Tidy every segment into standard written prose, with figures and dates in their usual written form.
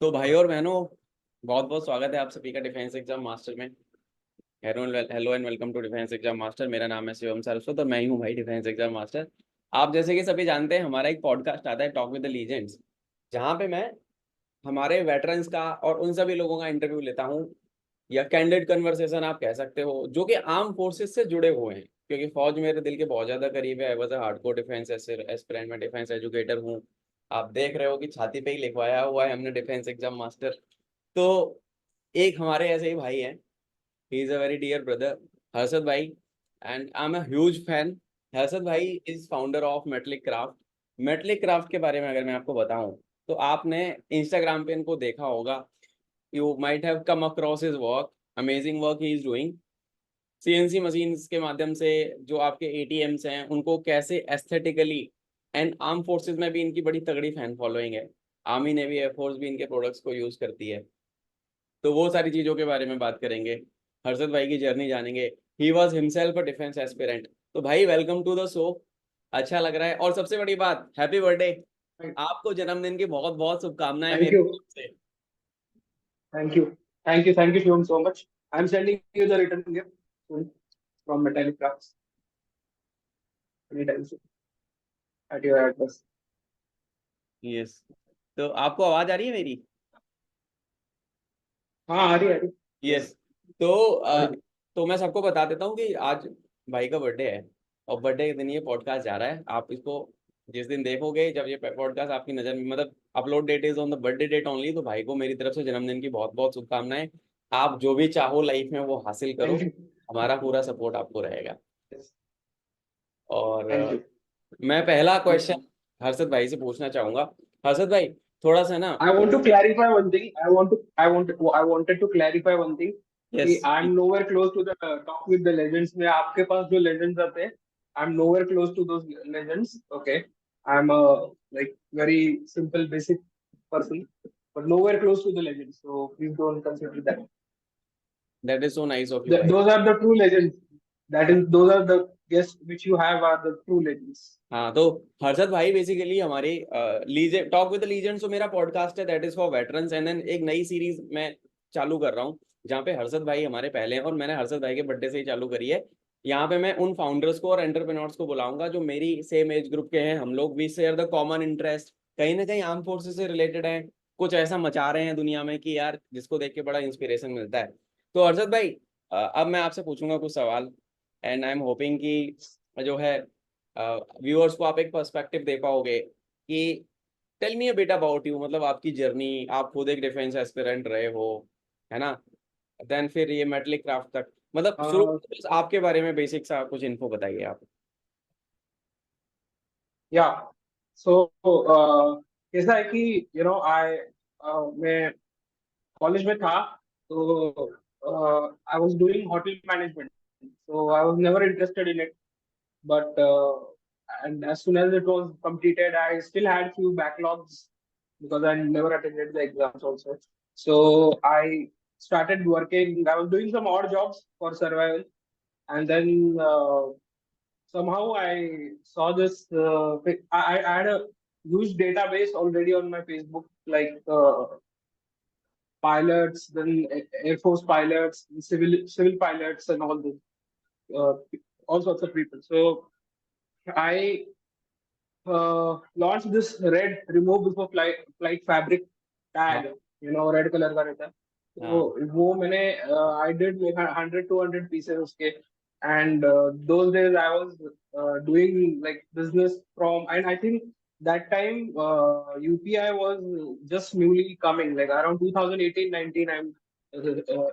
तो भाई और बहनों, बहुत बहुत स्वागत है आप सभी का डिफेंस एग्जाम मास्टर में। Hello hello and welcome to defence exam master. मेरा नाम है शिवम सारस्वत और मैं ही हूँ भाई डिफेंस एग्जाम मास्टर। आप जैसे कि सभी जानते हैं, हमारा एक पॉडकास्ट आता है टॉक विद द लीजेंड्स, जहाँ पे मैं हमारे वेटरन्स का और उन सभी लोगों का इंटरव्यू लेता हूँ, या कैंडिड कन्वर्सेशन आप कह सकते हो, जो कि आर्म फोर्सेस से जुड़े हुए हैं। क्योंकि फौज मेरे दिल के बहुत ज्यादा करीब है। I was a hardcore defence aspirant, मैं डिफेंस एजुकेटर हूँ। आप देख रहे हो कि छाती पे ही लिखवाया हुआ है हमने डिफेंस एग्जाम मास्टर। तो एक हमारे ऐसे ही भाई हैं, he is a very dear brother, Harshad भाई, and I am a huge fan. Harshad भाई is founder of metallic craft. Metallic craft के बारे में अगर मैं आपको बताऊं, तो आपने इंस्टाग्राम पे इनको देखा होगा। You might have come across his work, amazing work he is doing. CNC machines के माध्यम से जो आपके एटीएम्स हैं, उनको कैसे एस्थेटिकली, एंड आर्म फोर्सेस में भी इनकी बड़ी तगड़ी फैन फॉलोइंग है। आर्मी नेवी एयरफोर्स भी इनके प्रोडक्ट्स को यूज करती है। तो वो सारी चीजों के बारे में बात करेंगे, हर्षद भाई की जर्नी जानेंगे। He was himself a defence aspirant. तो भाई वेलकम टू द शो। अच्छा लग रहा है, और सबसे बड़ी बात, हैप्पी बर्थडे। आपको जन्मदिन की बहुत बहुत शुभकामनाएं Thank मेरी you. तरफ से। Thank you. Thank you, Shivam, so much. I'm sending you the return gift soon from Metallic Crafts anytime soon at your address. Yes. तो आपको आवाज आ रही है मेरी? हाँ, आ रही। यस। Yes. तो Audible. तो मैं सबको बता देता हूँ कि आज भाई का बर्थडे है, और बर्थडे के दिन ये पॉडकास्ट जा रहा है। आप इसको जिस दिन देखोगे, जब ये पॉडकास्ट आपकी नज़र में, मतलब upload date is on the birthday date only, तो भाई को मेरी तरफ से जन्मदिन की बहुत बहुत शुभकामनाएं। आप जो भी चाहो लाइफ में वो हासिल करो, Thank you. हमारा पूरा सपोर्ट आपको रहेगा। Yes. और Thank you. मैं पहला Thank क्वेश्चन you. हर्षद भाई से पूछना चाहूंगा। हर्षद भाई, थोड़ा सा ना। I want to clarify one thing. I wanted to clarify one thing. Yes. कि I'm nowhere close to the talk with the legends. में आपके पास जो legends आते हैं, I'm nowhere close to those legends. Okay. I'm a like very simple basic person, but nowhere close to the legends. So please don't consider that. That is so nice of you भाई। Those are the true legends. Those are the guests which you have are the true legends. हाँ, तो हर्षद भाई basically हमारे legend talk with legends, जो मेरा podcast है that is for veterans, and then एक नई सीरीज मैं चालू कर रहा हूँ, जहाँ पे हर्षद भाई हमारे पहले हैं, और मैंने हर्षद भाई के बर्थडे से ही चालू करी है। यहाँ पे मैं उन फाउंडर्स को और एंटरप्रेन्योर्स को बुलाऊंगा जो मेरी सेम एज ग्रुप के हैं। हम लोग we share the common interest, कहीं ना कहीं आर्म फोर्सेस से रिलेटेड है, कुछ ऐसा मचा रहे हैं दुनिया में कि यार जिसको देख के बड़ा इंस्पिरेशन मिलता है। तो हर्षद भाई, अब मैं आपसे पूछूंगा कुछ सवाल, एंड आई एम होपिंग कि जो है व्यूअर्स को आप एक पर्सपेक्टिव दे पाओगे कि tell me a bit about you, मतलब आपकी जर्नी। आप खुद एक डिफेंस एस्पिरेंट रहे हो, है ना? देन फिर ये मेटलिक क्राफ्ट तक, मतलब शुरू Uh, बस आपके बारे में बेसिक सा कुछ इन्फो बताइए आप। yeah. So ऐसा है कि I मैं कॉलेज में था, तो I was doing hotel management. So I was never interested in it. But and as soon as it was completed, I still had few backlogs because I never attended the exams also. So I started working. I was doing some odd jobs for survival, and then somehow I saw this. I had a huge database already on my Facebook, like pilots, then Air Force pilots, civil pilots, and uh, all sorts of people. So I launched this red remove before flight fabric हाँ tag, red colour का रहता है। तो हाँ। वो मैंने I did 100-200 pieces उसके, and those days I was doing like business from, and I think that time UPI was just newly coming, like around 2018-19, I'm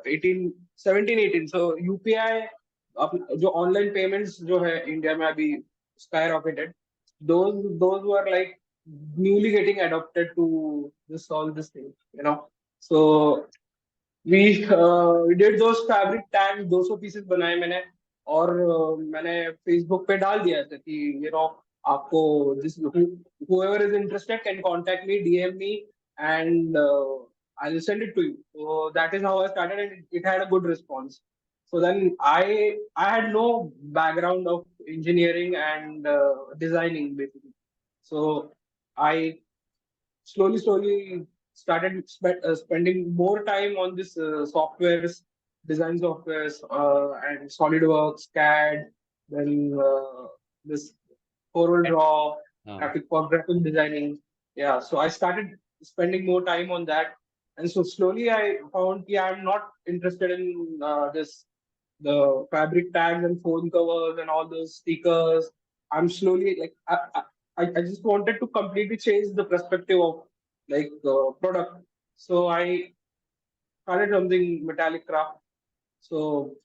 18 17 18, so UPI जो ऑनलाइन पेमेंट्स जो है इंडिया में अभी sky rocketed, those were like newly getting adopted to this all this thing, so we did those fabric tags, 200 pieces बनाए मैंने, और मैंने Facebook पे डाल दिया था कि आपको जिस whoever is interested can contact me, DM me, and I'll send it to you. So that is how I started, and it had a good response. So then I had no background of engineering and designing basically. So I slowly started spending more time on this softwares, design softwares, and SolidWorks, CAD, then this Corel Draw, हाँ graphic designing. Yeah, so I started spending more time on that, and so slowly I found I'm not interested in this the fabric tags and phone covers and all those stickers. I'm slowly like I just wanted to completely change the perspective of like product. So I started something metallic craft. So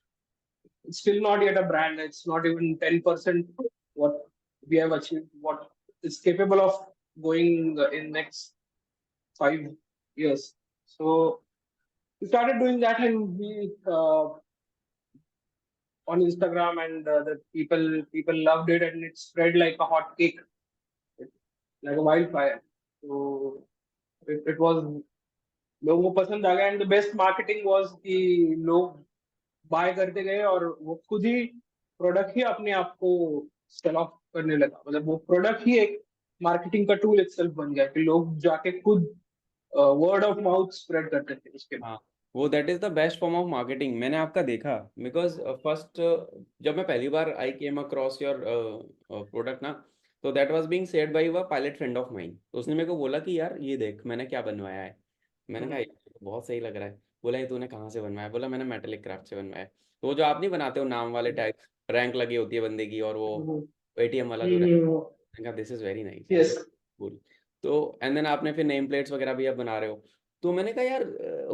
it's still not yet a brand. It's not even 10% what we have achieved. What is capable of going in next 5 years. So we started doing that, and we on Instagram, and the people loved it, and it spread like a hot cake, like a wildfire. So it was लोगों को पसंद आ गया, and the best marketing was कि लोग bye करते गए और वो खुद ही प्रोडक्ट ही अपने आप को सेल ऑफ करने लगा, मतलब वो प्रोडक्ट ही एक मार्केटिंग का टूल itself बन गया कि लोग जाके खुद वर्ड ऑफ माउथ स्प्रेड करते थे उसके बाद। हाँ, वो that is the best form of marketing. मैंने आपका देखा बिकॉज फर्स्ट जब मैं पहली बार आई केम अक्रॉस योर प्रोडक्ट ना, तो that was being said bye a pilot friend of mine. तो उसने मेरे को बोला कि यार ये देख मैंने क्या बनवाया है। मैंने कहा ये तो बहुत सही लग रहा है। बोला ये तूने कहाँ से बनवाया? बोला मैंने मेटेलिक क्राफ्ट से बनवाया है। तो वो जो आप नहीं बनाते हो नाम वाले टैग, रैंक लगी होती है बंदे की, और वो एटीएम वाला जो, मैंने कहा दिस इज वेरी नाइस यार, यस। कूल। तो एंड देन आपने फिर नेम प्लेट्स वगैरह भी अब बना रहे हो। तो मैंने कहा यार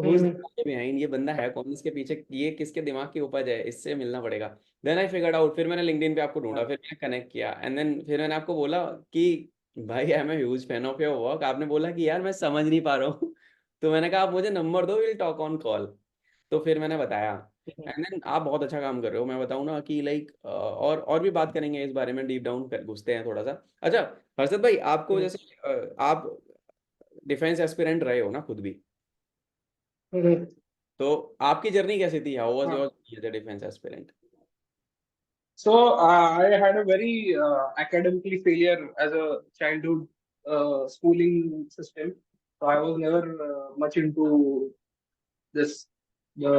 हु इज बिहाइंड, ये बंदा है कौन इसके पीछे, ये किसके दिमाग की उपज है, इससे मिलना पड़ेगा। देन आई फिगर्ड आउट, फिर मैंने लिंक्डइन पे आपको ढूंढा, फिर मैंने कनेक्ट किया, एंड देन फिर मैंने आपको बोला कि भाई I am a huge fan of your work. आपने बोला कि यार मैं समझ नहीं पा रहा हूँ। तो मैंने कहा आप मुझे नंबर दो, विल टॉक ऑन कॉल। तो फिर मैंने बताया, एंड देन आप बहुत अच्छा काम कर रहे हो। मैं बताऊँ ना कि लाइक और भी बात करेंगे इस बारे में, डीप डाउन कर घुसते हैं थोड़ा सा। अच्छा हर्षद भाई, आपको जैसे आप डिफेंस एस्पिरेंट रहे हो ना खुद भी, तो आपकी जर्नी कैसी थी? हाउ वाज हाँ। Your defence aspirant? So I had a very academically failure as a childhood schooling system. So I was never much into this the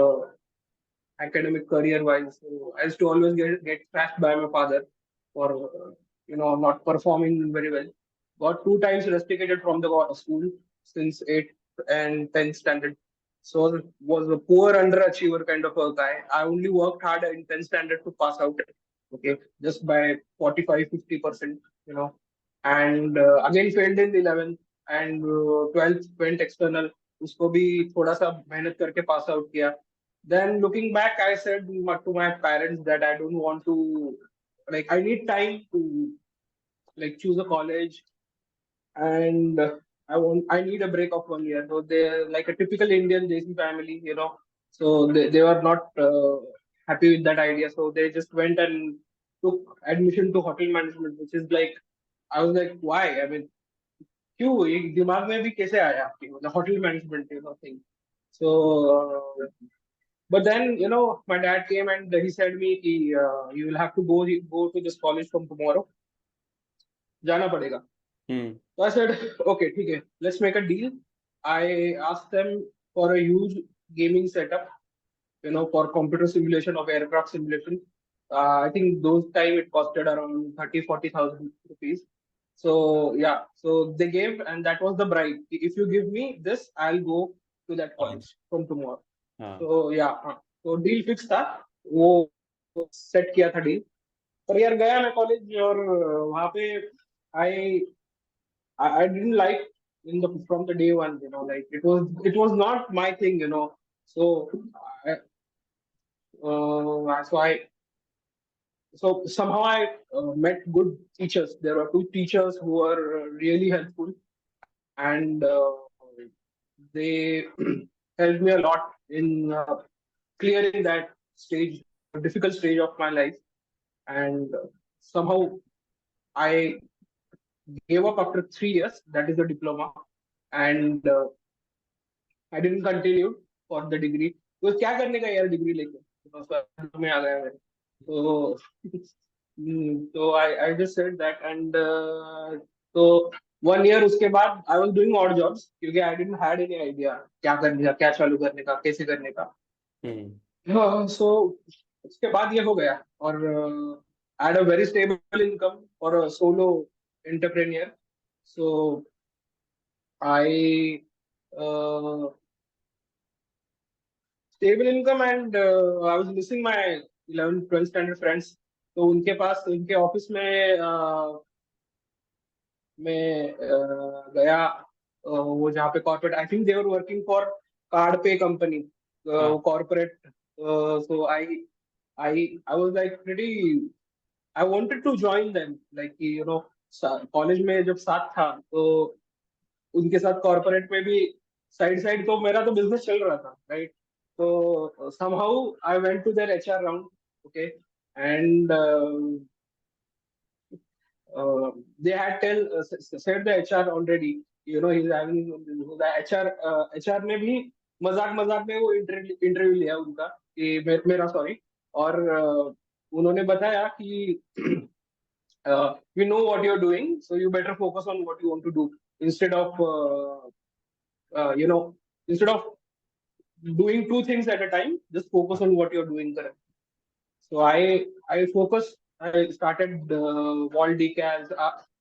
academic career wise. So I used to always get thrashed by my father for not performing very well. Got 2 times rusticated from the school since 8th and 10th standard. So was a poor underachiever kind of a guy. I only worked hard in 10th standard to pass out. Okay, just by 45-50%. And again failed in 11th, and 12th went external. उसको भी थोड़ा सा मेहनत करके pass out किया. Then looking back, I said to my parents that I don't want to, like, I need time to like choose a college, and I need a break of 1 year. So they're like a typical Indian JC family. So they were not happy with that idea. So they just went and took admission to hotel management, which is like, I was like, why? I mean, क्यों ये दिमाग में भी कैसे आया आपके, मतलब hotel management thing. So but then, my dad came and he said me, कि, you will have to go to this college from tomorrow. जाना पड़ेगा. हम्म। So I said, okay, ठीक है, let's make a deal. I asked them for a huge gaming setup, for computer simulation of aircraft simulation. I think those time it costed around 30,000-40,000 rupees. So yeah, so they gave, and that was the bribe. If you give me this, I'll go to that college from tomorrow. हाँ। तो या हाँ, तो deal fix था, वो set किया था deal. पर यार गया मैं कॉलेज, और वहाँ पे आई I didn't like in the from the day one, like it was not my thing. So I, so I so somehow I met good teachers. There were two teachers who were really helpful, and they helped me a lot in clearing that stage, difficult stage of my life. And somehow I gave up after 3 years. That is the diploma, and I didn't continue for the degree. तो क्या करने का यार degree लेके, तो में आ गया मैं. तो I just said that, and so 1 year उसके बाद I was doing odd jobs, क्योंकि I didn't had any idea क्या करने का, क्या चालू करने का, कैसे करने का। हाँ, सो उसके बाद ये हो गया, और I had a very stable income for a solo entrepreneur. So I stable income, and I was missing my 11th 12th standard friends. तो उनके पास, उनके ऑफिस में मैं गया, वो जहाँ पे corporate, I think they were working for card पे कंपनी, हाँ corporate. So I I was like pretty, I wanted to join them, like you know, college में जब साथ था तो उनके साथ कॉर्पोरेट में भी साइड साइड, तो मेरा तो बिजनेस चल रहा था, राइट। तो somehow I went to their HR round, okay, and they had said the HR already, you know, he's having the HR ने भी मजाक मजाक में वो इंटरव्यू लिया उनका, कि मेरा सॉरी, और उन्होंने बताया कि we know what you're doing, so you better focus on what you want to do, instead of you know, instead of doing two things at a time, just focus on what you're doing currently. So I focused. I started wall decals.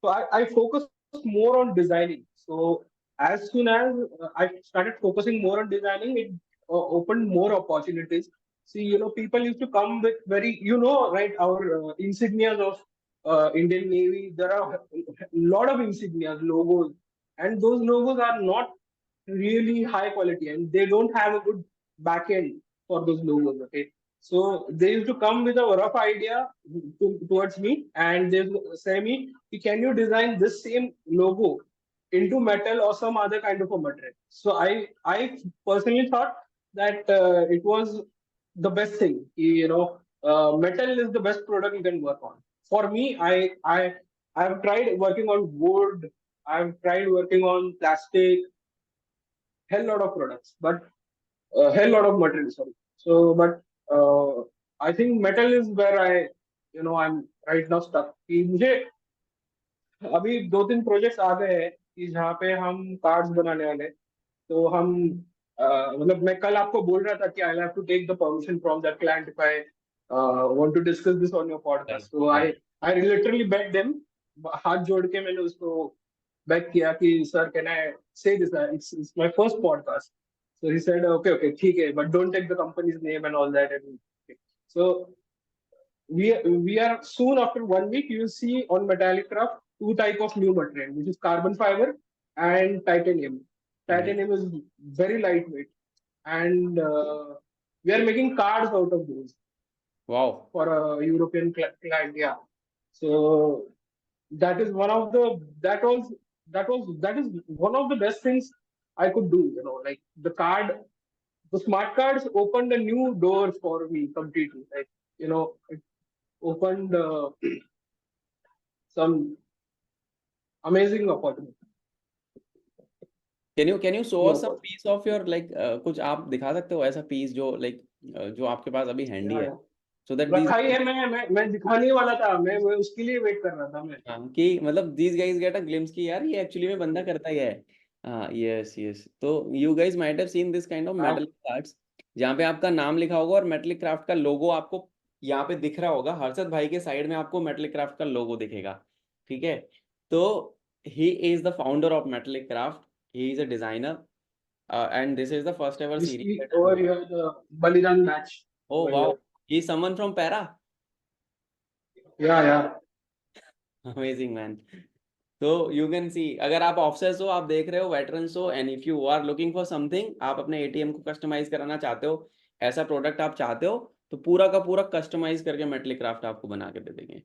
So I focused more on designing. So as soon as I started focusing more on designing, it opened more opportunities. See, you know, people used to come with very, you know, right, our insignias of Indian Navy. There are a lot of insignias, logos, and those logos are not really high quality, and they don't have a good back end for those logos. Okay, so they used to come with a rough idea towards me, and they say me, "Can you design this same logo into metal or some other kind of a material?" So I personally thought that it was the best thing. You know, metal is the best product you can work on. For me, I've tried working on wood. I've tried working on plastic, hell lot of products, but hell lot of material. Sorry. So, but I think metal is where I'm right now stuck. कि मुझे अभी 2-3 projects आ गए हैं कि जहाँ पे हम cards बनाने वाले हैं। तो हम मतलब मैं कल आपको बोल रहा था कि I have to take the permission from that client if I want to discuss this on your right podcast. तो I right I literally beg them, हाथ जोड़ के मैंने उसको बेग किया कि sir can I say this, it's my first podcast. So he said okay okay ठीक है, but don't take the company's name and all that. And so we are soon, after 1 week you will see on Metallic Craft two type of new material, which is carbon fiber and titanium. Titanium is very lightweight, and we are making cards out of those wow for a European client. Yeah, so that is one of the that is one of the best things I could do. You know, like the smart cards opened a new door for me completely. Like, you know, it opened some amazing opportunity. Can you show New us some opportunity. Piece of your like कुछ आप दिखा सकते हो ऐसा piece जो like जो आपके पास अभी हैंडी Yeah, है yeah. सो दैट दीज रखा ही है, मैं दिखाने वाला था, मैं उसके लिए वेट कर रहा था मैं। कि मतलब these guys get a glimpse की यार ये एक्चुअली में बंदा करता ही है। हाँ यस यस, तो you guys might have seen this kind of आप मेटल कार्ड्स जहाँ पे आपका नाम लिखा होगा और मेटलिक क्राफ्ट का लोगो आपको यहाँ पे दिख रहा होगा। हर्षद भाई के साइड में आपको मेटलिक क्राफ्ट का लोगो दिखेगा, ठीक है। तो he is the founder of metallic craft, he is a designer and this is the first ever you series see that I'm over doing. here the Balidan match Oh over here. wow, he's someone from Para. Yeah, yeah. Amazing man. So you can see अगर आप officers हो, आप देख रहे हो, veterans हो, and if you are looking for something, आप अपने एटीएम को कस्टमाइज कराना चाहते हो, ऐसा प्रोडक्ट आप चाहते हो, तो पूरा का पूरा कस्टमाइज करके मेटलिक क्राफ्ट आपको बना के दे देंगे।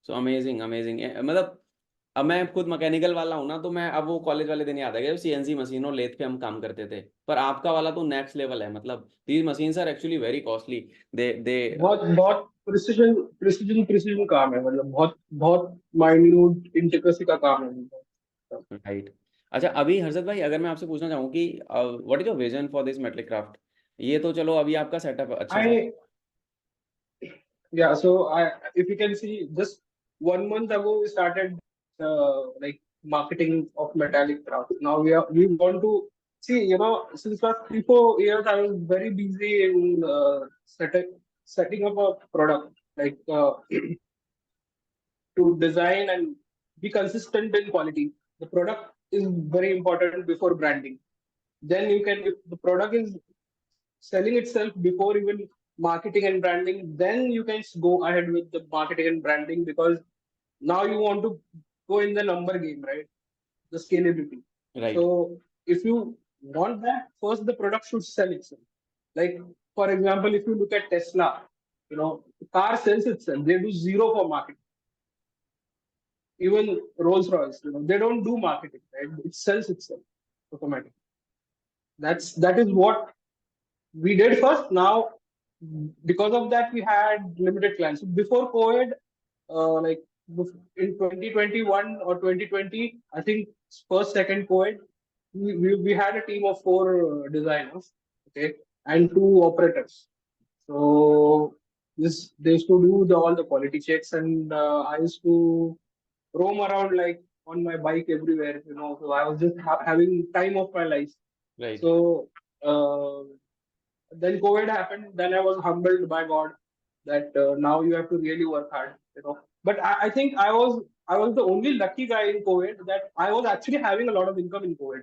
सो अमेजिंग अमेजिंग, मतलब अब मैं खुद मैकेनिकल वाला हूँ ना, तो मैं अब वो कॉलेज वाले दिन याद आ गए सीएनसी मशीनों लेथ पे हम काम करते थे। पर आपका वाला तो नेक्स्ट लेवल है, मतलब these machines are actually very costly. They बहुत बहुत प्रिसीजन काम है, मतलब बहुत बहुत माइन्यूट इंट्रिकेसी का काम है। राइट। अच्छा अभी हर्षद भाई अगर मैं आपसे पूछना चाहूँ कि what is your vision for this metallic craft, ये तो चलो अभी आपका सेटअप अच्छा सा। I Yeah, so I if you can see, just 1 month ago we started like marketing of metallic crafts. Now we want to see, since last 3 4 years I was very busy in setting up a product, like to design and be consistent in quality. The product is very important before branding. Then you can, if the product is selling itself before even marketing and branding, then you can go ahead with the marketing and branding, because now you want to go in the number game, right? The scalability. Right. So if you want that, first the product should sell itself. Like, for example, if you look at Tesla, the car sells itself. They do zero for marketing. Even Rolls Royce, they don't do marketing, right? It sells itself automatically. That is what we did first. Now, because of that, we had limited clients. So before COVID, like in 2021 or 2020, I think first, second COVID, we had a team of 4 designers, okay, and 2 operators. So they used to do all the quality checks, and I used to roam around like on my bike everywhere. So I was just having time of my life. Right. So uh, then COVID happened. Then I was humbled by God that now you have to really work hard. But I think I was the only lucky guy in COVID, that I was actually having a lot of income in COVID.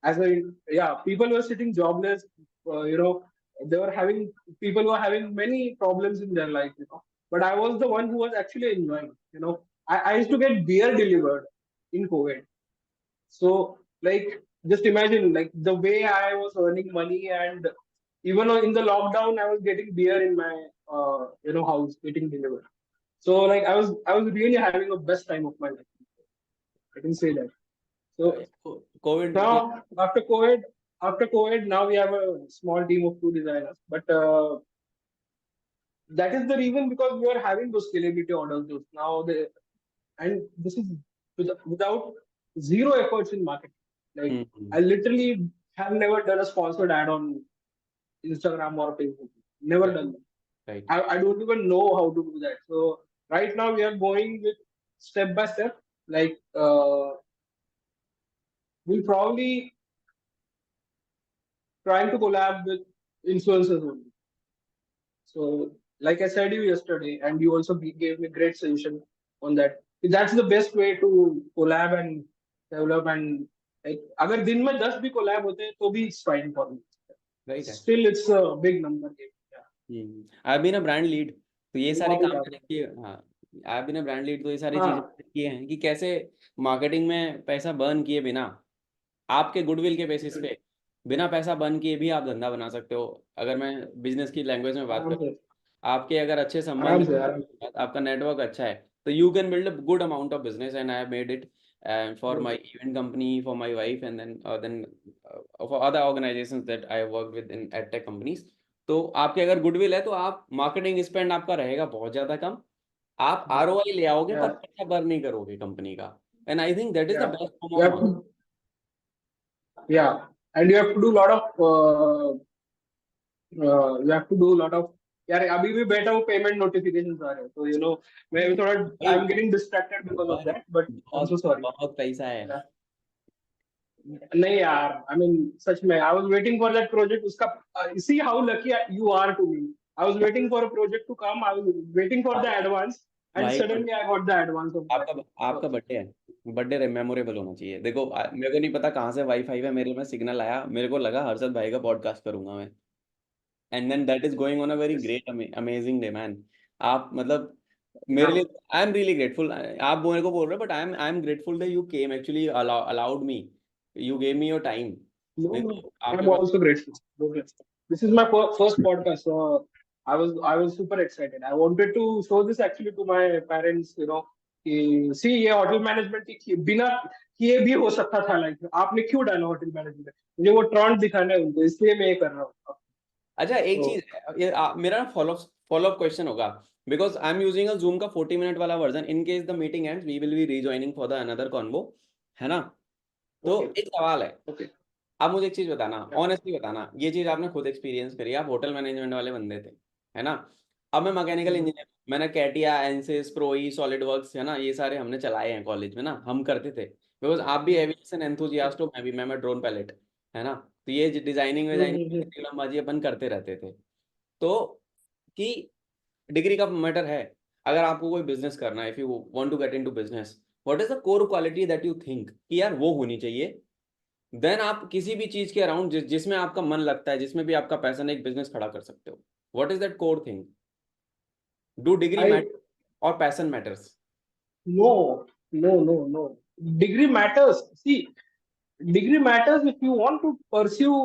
As a Yeah, people were sitting jobless. They were having people were having many problems in their life. But I was the one who was actually enjoying. I used to get beer delivered in COVID. So, like, just imagine, like, the way I was earning money, and even in the lockdown, I was getting beer in my, house, getting delivered. So, like, I was really having the best time of my life. I can say that. So COVID के now, after COVID, now we have a small team of 2 designers, but that is the reason, because we are having those scalability orders. And this is without zero efforts in marketing. Like, I literally have never done a sponsored ad on Instagram or Facebook. Never done that. right. I don't even know how to do that. So right now we are going with step by step. Like, we'll probably trying to collab with influencers only. So, like I said you yesterday, and you also gave me great suggestion on that. That's the best way to collab and develop. And like, अगर दिन में 10 भी collab होते हैं तो भी it's fine for me. Right. Still, it's a big number game. I've been a brand lead, तो ये सारे काम Yeah. मैंने किए। हाँ, I've been a brand lead, तो ये सारी चीजें हाँ, मैंने किए हैं कि कैसे मार्केटिंग में पैसा बर्न किए बिना, आपके गुडविल के बेसिस पे, बिना पैसा बर्न किए भी आप धंधा बना सकते हो। अगर मैं बिजनेस की लैंग्वेज में बात आराम करूँ, से आपके अगर अच्छे संबंध आराम से आराम हैं, आपका नेटवर्क अच्छा है, तो you can build a good amount of business, and I have made it for my से event company, for my wife, and then for other organizations that I work with in edtech companies. तो आपके अगर goodwill है तो आप marketing spend आपका रहेगा बहुत ज्यादा कम, आप आरओआई ले आओगे पर yeah, पैसा बर्न नहीं करोगे कंपनी का। And I think that is the yeah. Best form You of have marketing. to, yeah, and you have to do a lot of you have to do a lot of, यार अभी भी बैठा हूँ, payment notifications आ रहे हैं, तो मैं भी थोड़ा, I am getting distracted because of that, but I am बहुत सो सॉरी। बहुत पैसा है। नहीं यार, आई मीन सच में I was waiting for that project, उसका see how lucky you are to me. I was waiting for a project to come, I was waiting for the advance, and भाई suddenly I got the advance of that. आपका आपका birthday है, birthday memorable होना चाहिए। देखो मेरे को नहीं पता कहाँ से वाईफाई है, मेरे में सिग्नल आया, मेरे को लगा हर्षद भाई का पॉडकास्ट करूंगा मैं, and then that is going on a very great amazing day man. आप मतलब मेरे लिए, आई एम रियली ग्रेटफुल। आप मेरे को बोल रहे हो, but I am grateful that you came actually, allowed me, you gave me your time. No, no, देखो आपके I'm pass, also grateful. This is my first podcast, so I was super excited. I wanted to show this actually to my parents, कि see, ये hotel management बिना किए भी हो सकता था। लाइक, आपने क्यों डाला होटल मैनेजमेंट? मुझे वो ट्रॉन्ट दिखाना है उनको, इसलिए मैं ये कर रहा हूँ। अच्छा एक तो चीज है, ये मेरा फॉलो अप क्वेश्चन होगा, because I am using a Zoom का 40 मिनट वाला version, in case the meeting ends we will be rejoining for the another convo, है ना? तो ओके, एक सवाल है, ओके, आप मुझे एक चीज बताना, ऑनेस्टली बताना, ये चीज आपने खुद एक्सपीरियंस करी, आप होटल मैनेजमेंट वाले बंदे थे, है ना? अब मैं मैकेनिकल इंजीनियर, मैंने कैटिया, एनसिस, प्रोई, सॉलिड वर्क्स, है ना, ये सारे हमने चलाए हैं कॉलेज में ना, हम करते थे। बिकॉज आप भी एविएशन एंथुजियास्ट हो, मैं ड्रोन पायलट, है ना। तो ये डिजाइनिंग हम्म। विजाइनिंग अपन करते रहते थे। तो कि डिग्री का मैटर है। अगर आपको कोई बिजनेस करना है, if you want to get into business, what is the core quality that you think कि यार वो होनी चाहिए, देन आप किसी भी चीज के अराउंड जिसमें आपका मन लगता है, जिसमें भी आपका पैशन है, एक बिजनेस खड़ा कर सकते हो। What is that core thing? Do degree I matter और passion matters? No, no. Degree matters. See, degree matters if you want to pursue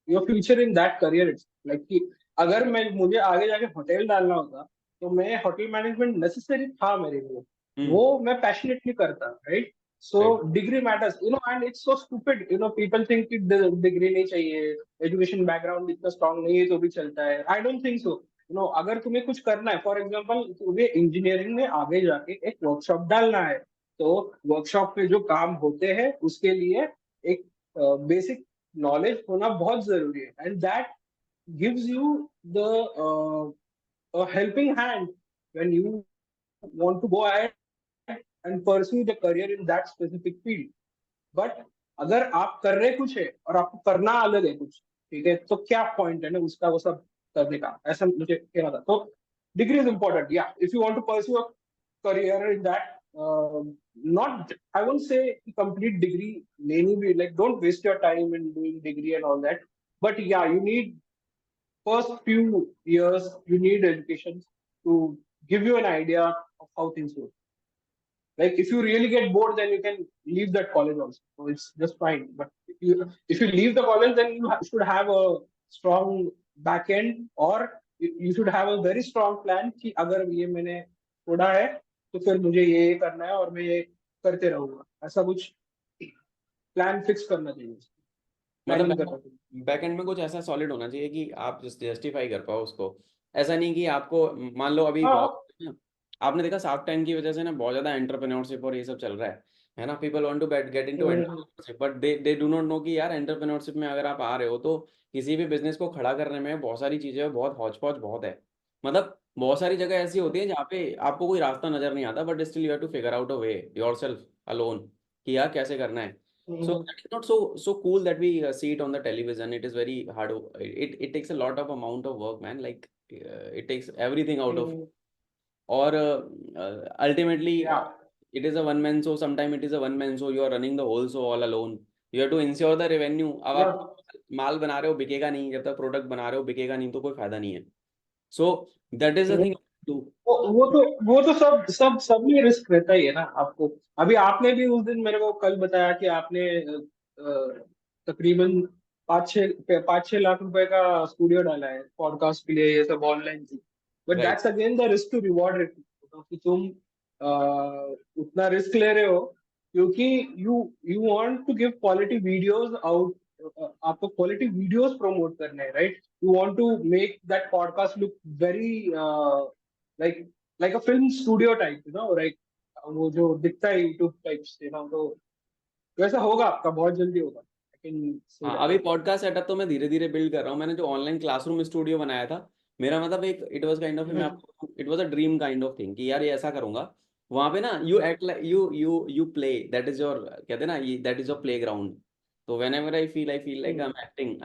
your future in that career. It's like कि अगर मैं मुझे आगे जाके होटल डालना होता तो मैं होटल मैनेजमेंट नेसेसरी था मेरे लिए, वो मैं पैशनेटली करता, right? So right. Degree matters, and it's so stupid, people think कि डिग्री नहीं चाहिए, एजुकेशन बैकग्राउंड इतना स्ट्रांग नहीं है तो भी चलता है। I don't think so. अगर तुम्हें कुछ करना है, फॉर एग्जाम्पल तुम्हें इंजीनियरिंग में आगे जाके एक वर्कशॉप डालना है, तो वर्कशॉप पे जो काम होते हैं उसके लिए एक बेसिक नॉलेज होना बहुत जरूरी है, and that gives you the helping hand when you want to go ahead and pursue the career in that specific field. But अगर आप कर रहे कुछ है और आपको करना अलग है कुछ, ठीक है, तो क्या पॉइंट है ना उसका वो सब करने का, ऐसा मुझे कहना था। तो डिग्री इज इम्पोर्टेंट, या if you want to pursue a career in that, not, I won't say complete degree लेनी भी, like don't waste your time in doing degree and all that, but yeah, you need first few years, you need education to give you an idea of how things work. Like if you really get bored, then you can leave that college also. So it's just fine. But if you leave the college, then you should have a strong back end, or you should have a very strong plan कि अगर ये मैंने छोड़ा है तो फिर मुझे ये करना है और मैं ये करते रहूंगा, ऐसा कुछ प्लान फिक्स करना चाहिए, प्लानिंग करना मतलब चाहिए। बैकएंड में कुछ ऐसा सॉलिड होना चाहिए कि आप जस्टिफाई कर पाओ उसको। ऐसा नहीं कि आपको, मान लो अभी हाँ। बहुत आपने देखा शार्क टैंक की वजह से ना बहुत ज्यादा एंटरप्रेन्योरशिप और ये सब चल रहा है ना। People want to get into hmm. Entrepreneurship, but they do not know कि यार एंटरप्रेन्योरशिप में अगर आप आ रहे हो तो किसी भी बिजनेस को खड़ा करने में बहुत सारी चीजें हैं, बहुत हौच पौच बहुत है। मतलब बहुत सारी जगह ऐसी होती है जहाँ पे आपको कोई रास्ता नजर नहीं आता, but still you have to figure out a way yourself alone कि यार कैसे करना है। So hmm. that is not so cool that we see it on the television. It is very hard. It takes a lot of amount of work, man. Like it takes everything out of. Hmm. Or ultimately, या it is a one man show. Sometimes it is a one man show. You are running the whole show all alone. You have to ensure the revenue. अब या आप माल बना रहे हो बिकेगा नहीं, जब तक प्रोडक्ट बना रहे हो बिकेगा नहीं तो कोई फायदा नहीं है। So that is the thing. वो तो सब में रिस्क रहता ही है ना आपको। अभी आपने भी उस दिन मेरे को कल बताया कि आपने तकरीबन 5-6 लाख रुपए का स्टूडियो डाला है पॉडकास्ट के लिए, ये सब ऑनलाइन थी। But Right. That's again the risk to reward rate, कि तुम उतना रिस्क ले रहे हो क्योंकि you you want to give quality videos out, आपको क्वालिटी वीडियोस प्रमोट करने हैं, right? You want to make that podcast look very like like a film studio type, like वो जो दिखता है यूट्यूब टाइप्स, तो वैसा होगा आपका, बहुत जल्दी होगा, आई कैन से हाँ, दैट। अभी पॉडकास्ट सेटअप तो मैं धीरे धीरे बिल्ड कर रहा हूँ। मैंने जो ऑनलाइन क्लासरूम स्टूडियो बनाया था, मेरा मतलब एक इट वाज काइंड ऑफ, मैं आपको, it was a dream kind of thing कि यार ये ऐसा करूंगा। वहां पे ना you act like you play, that is your, कहते हैं ना, ये that is your playground. तो whenever I feel like I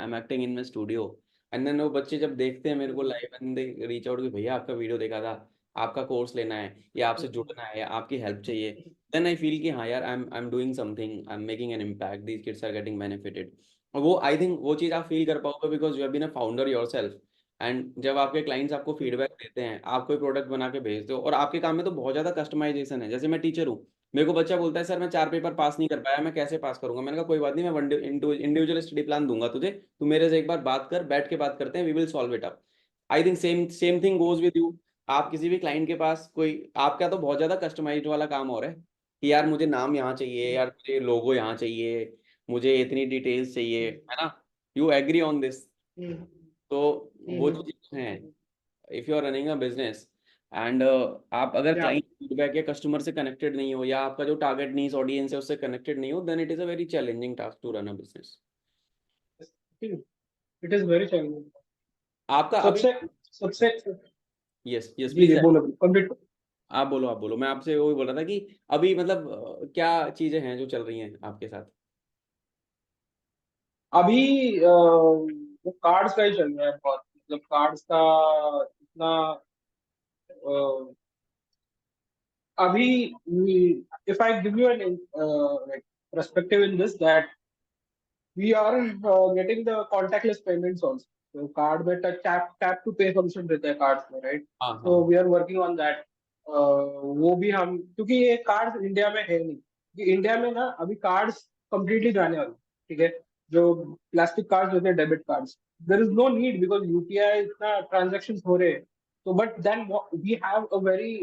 am acting in my studio. And then वो बच्चे जब देखते हैं मेरे को live and they reach out कि भैया आपका वीडियो देखा था, आपका कोर्स लेना है या आपसे जुड़ना है या आपकी हेल्प चाहिए, देन आई फील कि हाँ यार I am doing something, I am making an impact, these kids are getting benefited. और वो आई थिंक वो चीज़ आप फील कर पाओगे because you have been a founder yourself. And जब आपके क्लाइंट्स आपको फीडबैक देते हैं, आप कोई प्रोडक्ट बना के भेजते हो, और आपके काम में तो बहुत ज़्यादा कस्टमाइजेशन है। जैसे मैं टीचर हूँ, मेरे को बच्चा बोलता है सर मैं 4 पेपर पास नहीं कर पाया, मैं कैसे पास करूंगा? मैंने कहा कोई बात नहीं, मैं वन इंडिविजुअल स्टडी प्लान दूंगा तुझे, तू मेरे से एक बार बात कर, बैठ के बात करते हैं, we will solve it up. I think same same thing goes with you. आप किसी भी क्लाइंट के पास कोई, आपका तो बहुत ज़्यादा कस्टमाइज वाला काम हो रहा है कि यार मुझे नाम यहाँ चाहिए, यार मुझे लोगो यहाँ चाहिए, मुझे इतनी डिटेल्स चाहिए, है ना। You agree on this? तो वो चीज़ है। If you are running a business and आप अगर या क्लाइंट फीडबैक या कस्टमर से कनेक्टेड नहीं हो, या आपका जो टारगेट नीड्स ऑडियंस है उससे कनेक्टेड नहीं हो, then it is a very challenging task to run a business. It is very challenging. आपका अभी, सबसे सबसे यस यस जी प्लीज। जी, बोलो कंप्लीट। आप बोलो, मैं आपसे वही बोल रहा था कि अभी मतलब क्या चीजें हैं जो चल रही हैं आपके साथ। अभी वो कार्ड्स का ही चल रहा है बहुत, मतलब कार्ड्स का इतना अभी, if I give you an like perspective in this, that we are getting the contactless payments also. So card में tap to pay function रहता है cards में, right? हाँ हाँ So we are working on that. वो भी हम, क्योंकि ये कार्ड्स इंडिया में है नहीं, क्योंकि इंडिया में ना अभी कार्ड्स कंप्लीटली जाने वाले, ठीक है, जो प्लास्टिक कार्ड्स होते हैं, debit cards, there is no need because UPI इतना ट्रांजेक्शन हो रहे हैं। तो but then we have a very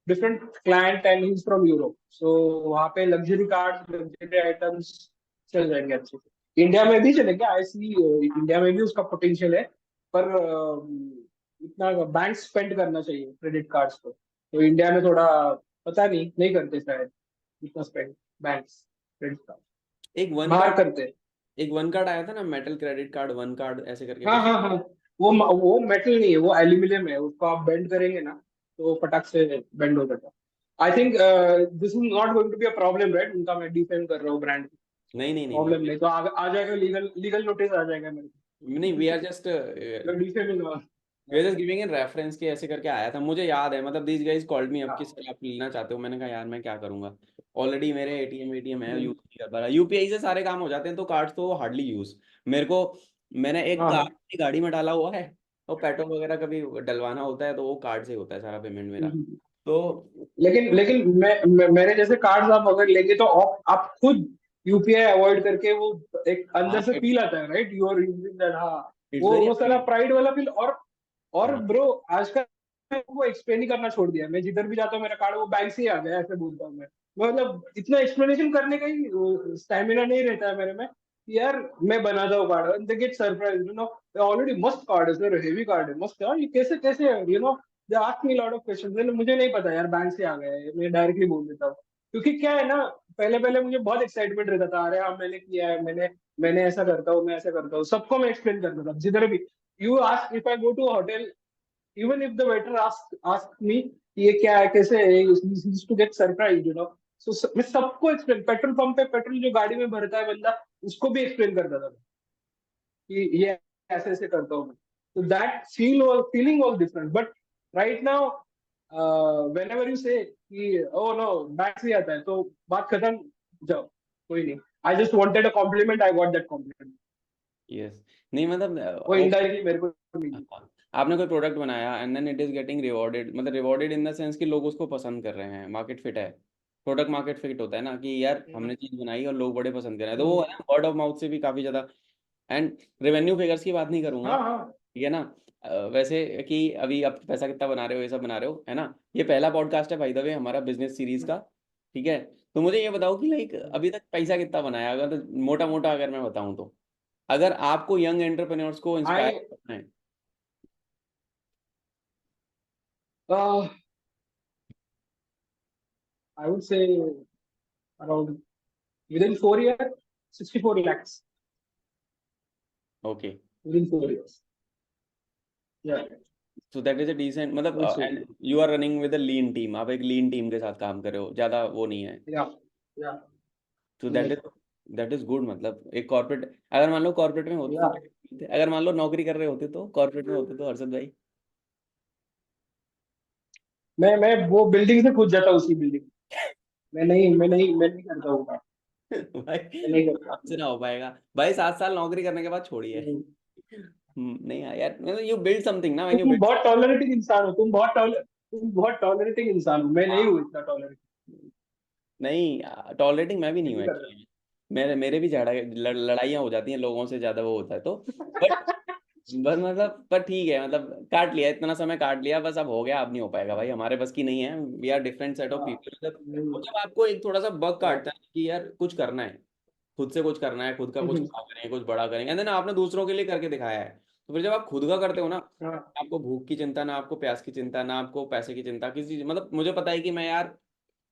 different client and he is from Europe, so वहाँ पे लग्जरी कार्ड, लग्जरी आइटम्स चल जाएंगे अच्छे से। इंडिया में भी चलेंगे, आई सी इंडिया में भी उसका पोटेंशियल है, पर इतना बैंक स्पेंड करना चाहिए क्रेडिट कार्ड्स को, तो इंडिया में थोड़ा पता नहीं, नहीं करते शायद इतना स्पेंड बैंक्स क्रेडिट कार्ड, एक वन बाहर कार्ड करते हैं। एक वन कार्ड आया था ना, metal credit card, one card ऐसे करके हाँ कुछ। हाँ हाँ, वो मेटल नहीं है, वो एल्यूमिनियम है, उसको आप बेंड करेंगे ना तो फटाक से बेंड हो जाता है। I think this is not going to be a problem, right? उनका मैं डिफेंड कर रहा हूँ ब्रांड, नहीं नहीं नहीं नहीं, प्रॉब्लम नहीं तो आ जाएगा, लीगल लीगल नोटिस आ जाएगा मेरे नहीं वी आर जस्ट को, defaming. We are just giving in reference के, ऐसे करके आया था मुझे याद है। मतलब these guys called me up कि सर आप लेना चाहते हो, मैंने कहा यार मैं क्या करूंगा, ऑलरेडी मेरे एटीएम है, यूज नहीं कर पा रहा, यूपीआई से सारे काम हो जाते हैं तो कार्ड्स तो हार्डली यूज मेरे को। मैंने एक हाँ कार्ड हाँ। अपनी गाड़ी में डाला हुआ है, और पेट्रोल वगैरह कभी डलवाना होता है तो वो कार्ड से ही होता है सारा पेमेंट मेरा। हम्म। तो लेकिन लेकिन मेरे जैसे कार्ड्स आप अगर लेंगे तो आप खुद यूपीआई अवॉइड करके, वो एक अंदर हाँ, से फील आता है, right? You are using that, हाँ। इट्स वो वेरी वो सारा अपीलिंग। प्राइड वाला फील, और हाँ ब्रो आजकल वो एक्सप्लेन ही करना छोड़ दिया। मैं जिधर भी जाता हूँ मेरा कार्ड वो बैंक से ही आ गया, ऐसे बोलता हूँ मैं। मतलब इतना एक्सप्लेनेशन करने का ही स्टेमिना नहीं रहता है मेरे में कि यार मैं बनाता हूँ card, they get surprise, you know, already मस्त कार्ड है सर, हेवी कार्ड है, मस्त है, ये कैसे कैसे, you know, they ask me lot of questions. मुझे नहीं पता यार, बैंक से आ गया है, मैं डायरेक्टली बोल देता हूँ। क्योंकि क्या है ना, पहले पहले मुझे बहुत एक्साइटमेंट रहता था, अरे हाँ मैंने किया है, मैंने मैंने ऐसा करता हूँ, मैं ऐसा करता हूँ, सबको मैं एक्सप्लेन करता था जिधर भी। You ask, if I go to hotel, even if the waiter ask me कि ये क्या है, कैसे है, to get surprised, you know, so मैं सबको एक्सप्लेन, पेट्रोल पंप पे पेट्रोल जो गाड़ी में भरता है बंदा, उसको भी एक्सप्लेन करता था कि ये ऐसे ऐसे करता हूँ मैं। तो that feeling was different, but right now whenever you say कि oh no बैंक से आता है, तो बात खत्म, जाओ, कोई नहीं, I just wanted a compliment, I got that compliment, yes, नहीं मतलब वो इनडायरेक्टली मेरे को मिली। हाँ, आपने कोई प्रोडक्ट बनाया and then it is getting rewarded, मतलब रिवॉर्डेड इन द सेंस कि लोग उसको पसंद कर रहे हैं, मार्केट फिट है, प्रोडक्ट मार्केट फिट होता है ना, कि यार हमने चीज बनाई और लोग बड़े पसंद कर रहे हैं, तो वो है ना वर्ड ऑफ माउथ से भी काफी ज्यादा। एंड रेवेन्यू फिगर्स की बात नहीं करूंगा, हाँ हाँ। ठीक है ना। वैसे कि अभी आप पैसा कितना बना रहे हो, ये सब बना रहे हो, है ना। ये पहला पॉडकास्ट है भाई द वे हमारा बिजनेस सीरीज का, ठीक है। तो मुझे ये बताओ कि लाइक अभी तक पैसा कितना बनाया, अगर तो मोटा मोटा अगर मैं बताऊं तो, अगर आपको यंग एंटरप्रेन्योर्स को इंस्पायर I करना है। uh, I would say around within 4 years, 64 lakhs okay, within 4 years. Yeah, so that is a decent, I मतलब would say. And you are running with a lean team, आप एक लीन team के साथ काम कर रहे हो, ज्यादा वो नहीं है। Yeah, yeah, तो yes, दैट इज गुड। मतलब एक कॉर्पोरेट, अगर मान लो कॉर्पोरेट में होते yeah. तो, अगर मान लो नौकरी कर रहे होते तो कॉर्पोरेट में होते तो हर्षद भाई। मैं वो बिल्डिंग से कूद जाता, उसी बिल्डिंग। मैं नहीं करता हूँ काम। भाई मैं नहीं करता। आपसे ना हो पाएगा भाई, 7 साल नौकरी करने के बाद छोड़िए। हम्म। नहीं यार, मतलब यू बिल्ड समथिंग ना व्हेन यू तुम बिल्ड। बहुत टॉलरेटिंग इंसान हो, तुम बहुत टॉलरेटिंग इंसान हो, मैं नहीं हूँ इतना टॉलरेटिंग। नहीं टॉलरेटिंग मैं भी मैं नहीं हूँ नहीं कर एक्चुअली, मेरे मेरे भी लड़ाइयाँ हो जाती हैं लोगों से ज्यादा, वो होता है तो। बट बस मतलब, पर ठीक है, मतलब काट लिया, इतना समय काट लिया बस, अब हो गया, अब नहीं हो पाएगा भाई, हमारे बस की नहीं है, we are different set of हाँ, पीपल। मतलब नहीं, वो जब आपको एक थोड़ा सा बग हाँ, काटता है कि यार कुछ करना है, खुद से कुछ करना है, खुद का कुछ काम करेंगे, कुछ बड़ा करेंगे, एंड देन आपने दूसरों के लिए करके दिखाया है, तो फिर जब आप खुद का करते हो ना, हाँ। आपको भूख की चिंता ना, आपको प्यास की चिंता ना, आपको पैसे की चिंता, किसी चीज, मतलब मुझे पता है कि मैं यार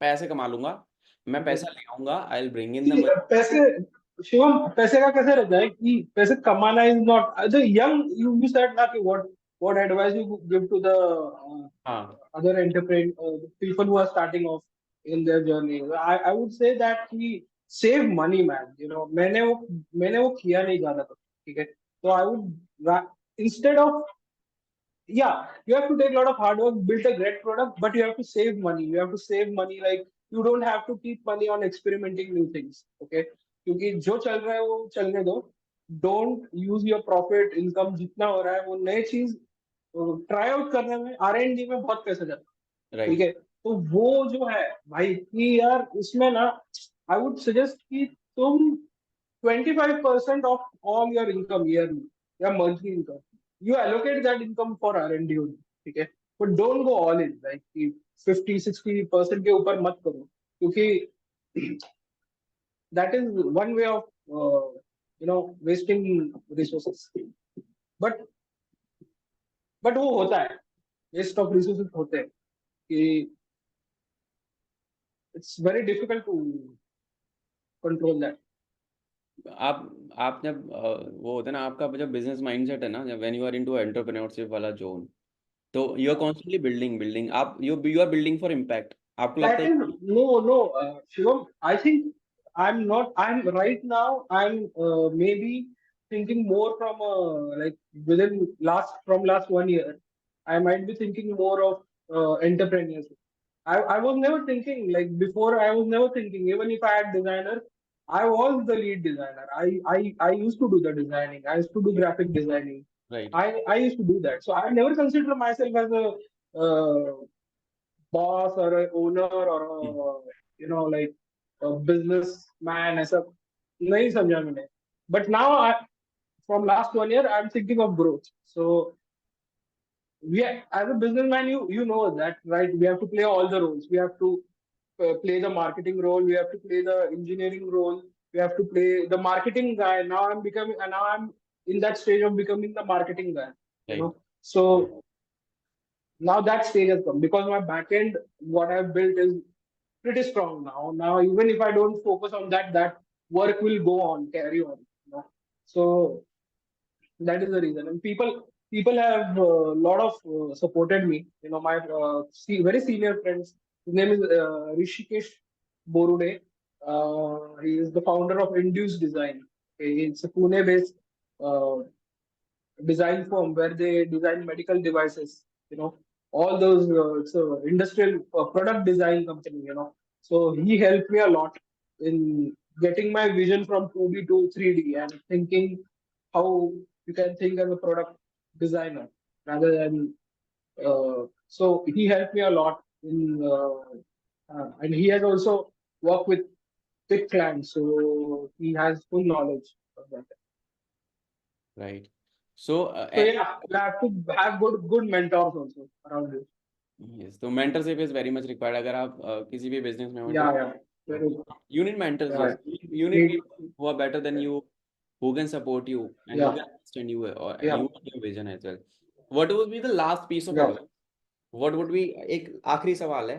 पैसे कमा लूंगा, मैं पैसा ले आऊंगा, I will bring in the कि मनी। पैसे, शिवम, पैसे का कैसे रहता है कि पैसे कमाना is not the young, you said ना कि what, what advice you give to the हाँ other entrepreneur people who are starting off in their journey? I would say that he save money, man. You know, मैंने वो किया नहीं ज्यादा तो ठीक है. So I would instead of, yeah, you have to take a lot of hard work, build a great product, but you have to save money. You have to save money, like you don't have to keep money on experimenting new things. Okay, क्योंकि जो चल रहा है वो चलने दो. Don't use your profit income जितना हो रहा है वो नई चीज ट्राई आउट करने में, R&D में बहुत पैसा जाता है. ठीक राइट है, तो वो जो है भाई कि यार उसमें ना, आई वुड सजेस्ट कि तुम 25% of all your income yearly या monthly income, you allocate that income for R&D only. ठीक है, but don't go all in like कि 50-60% के ऊपर मत करो, क्योंकि that is one way of wasting resources. but but वो होता है, waste of resources होते हैं कि it's very difficult to control that. आप जब वो होता है ना आपका जब बिजनेस माइंडसेट है ना, जब when you are into entrepreneurship वाला जोन, तो यू आर कॉन्स्टेंटली बिल्डिंग आप you are building for impact. आपको लगता That है is कि no, Shivam. I think I'm not. I'm right now. I'm maybe thinking more from like within last 1 year. I might be thinking more of entrepreneurship. I was never thinking like before. I was never thinking even if I had designer, I was the lead designer. I used to do the designing. I used to do graphic designing. Right I used to do that. So I never considered myself as a boss or a owner or a, like a businessman ऐसा नहीं समझा मैंने. But now from last 1 year I'm thinking of growth. So as a businessman, you know that, right? We have to play all the roles. We have to play the marketing role. We have to play the engineering role. We have to play the marketing guy. Now I'm in that stage of becoming the marketing guy. You right know, so now that stage has come because my backend, what I've built is pretty strong now. Now, even if I don't focus on that, that work will go on, carry on. So that is the reason. And people have a lot of supported me. My very senior friends. His name is Rishikesh Borude. He is the founder of Induce Design. It's a Pune-based uh, design firm where they design medical devices. All those. It's a industrial product design company. So he helped me a lot in getting my vision from 2D to 3D and thinking how you can think as a product designer rather than. So he helped me a lot in, and he has also worked with big clients, so he has full knowledge of that. Right so So yeah, you have to have good mentors also around you. Yes, तो mentorship is very much required. अगर आप किसी भी business में हो तो Yeah, very good. you need mentors. Yeah, Yes, you need people who are better than you, who can support you and who yeah, can understand you or yeah, you and your vision as well. What would be the last piece of yeah. advice? What would be, एक आखिरी सवाल है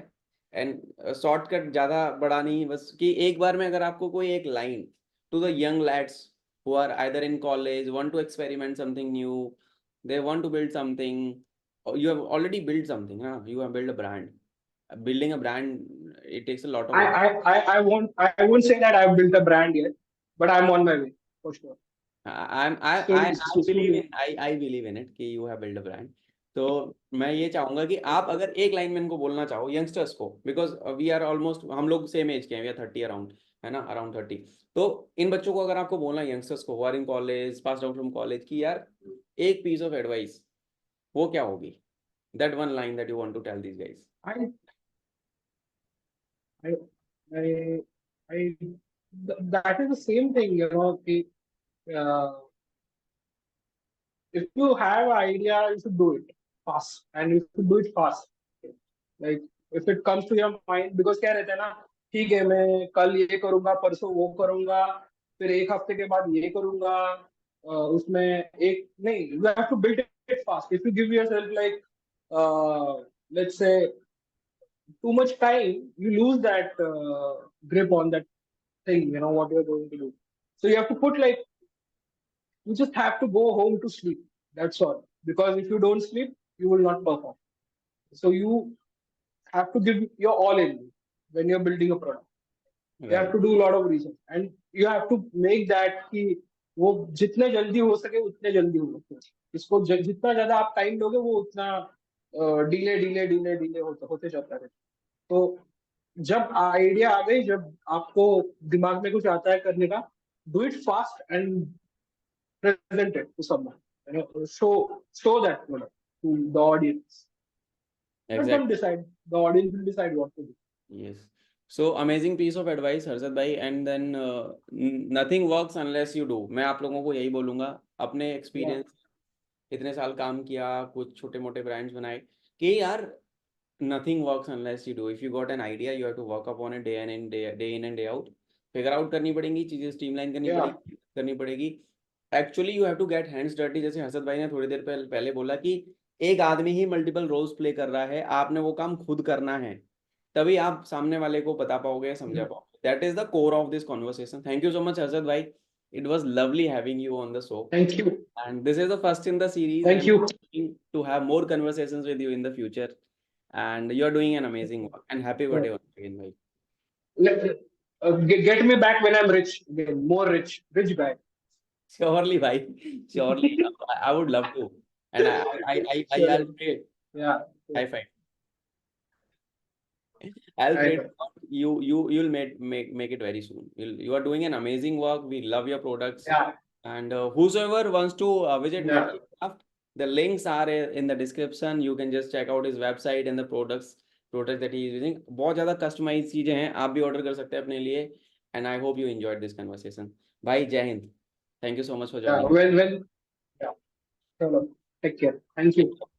and shortcut ज्यादा बड़ा नहीं, बस कि एक बार में अगर आपको कोई एक line to the young lads who are either in college, want to experiment something new, they want to build something, or you have already built something, huh? You have built a brand. Building a brand, it takes a lot of I, effort. I won't say that I've built a brand yet, but I'm on my way for sure. I believe in I believe in it कि you have built a brand. तो मैं ये चाहूंगा कि आप अगर एक line में इनको बोलना चाहो यंगस्टर्स को, बिकॉज वी आर ऑलमोस्ट, हम लोग सेम एज के हैं, वी आर 30 अराउंड, है ना, अराउंड 30. तो इन बच्चों को अगर आपको बोलना, यंगस्टर्स को, are in college, pass out from college, कि यार एक पीस ऑफ एडवाइस, वो क्या होगी? That one line that you want to tell these guys. I, I, I, that is the same thing, uh, if you have an idea, you should do it fast, and you should do it fast. Like if it comes to your mind, because क्या रहता है ना, ठीक है मैं कल ये करूंगा, परसों वो करूंगा, फिर एक हफ्ते के बाद ये करूंगा, उसमें एक नहीं, you have to build it fast. If you give yourself like let's say too much time, you lose that grip on that thing, what you're going to do. So you have to put like, you just have to go home to sleep. That's all. because if you don't sleep, you will not perform. So you have to give your all in when you're building a product. You have Right. to do a lot of research and you have to make that कि वो जितने जल्दी हो सके उतने जल्दी हो सके. इसको जितना ज्यादा आप टाइम दोगे वो उतना डिले होते जाता है. तो जब आइडिया आ गई, जब आपको दिमाग में कुछ आता है करने का, do it fast and present it to someone. Show that product to the audience. Let them Exactly. decide. The audience will decide what to do. Yes. So amazing piece of advice, Harshad भाई. And then nothing works unless you do. मैं आप लोगों को यही बोलूंगा, अपने experience इतने साल काम किया, कुछ छोटे मोटे ब्रांड्स बनाए, कि यार nothing works unless you do. If you got an idea, you have to work upon it day in and day out. Figure out करनी पड़ेंगी चीजें, स्ट्रीमलाइन करनी पड़ेगी. Actually you have to get hands dirty. जैसे हर्षद भाई ने थोड़ी देर पहले बोला कि एक आदमी ही मल्टीपल रोल्स प्ले कर रहा है, आपने वो काम खुद करना है, तभी आप सामने वाले को बता पाओगे, समझा पाओगे. That is the core of this conversation. Thank you so much, Harshad bhai. It was lovely having you on the show. Thank you. And this is the first in the series. Thank you. Hoping to have more conversations with you in the future. And you are doing an amazing work. And happy birthday once again, bhai. Get me back when I'm rich again, more rich guy. Surely, bhai. Surely, I would love to. And I'll pray. Yeah. High five. I'll pray to God, you'll make it very soon. You are doing an amazing work. We love your products. Yeah. And whosoever wants to visit Yeah. Metal Craft, the links are in the description. You can just check out his website and the products that he is using. बहुत ज़्यादा customized चीजें हैं, आप भी order कर सकते हैं अपने लिए. And I hope you enjoyed this conversation. भाई जय Hind. Thank you so much for joining. Yeah. Yeah. Take care. Thank you.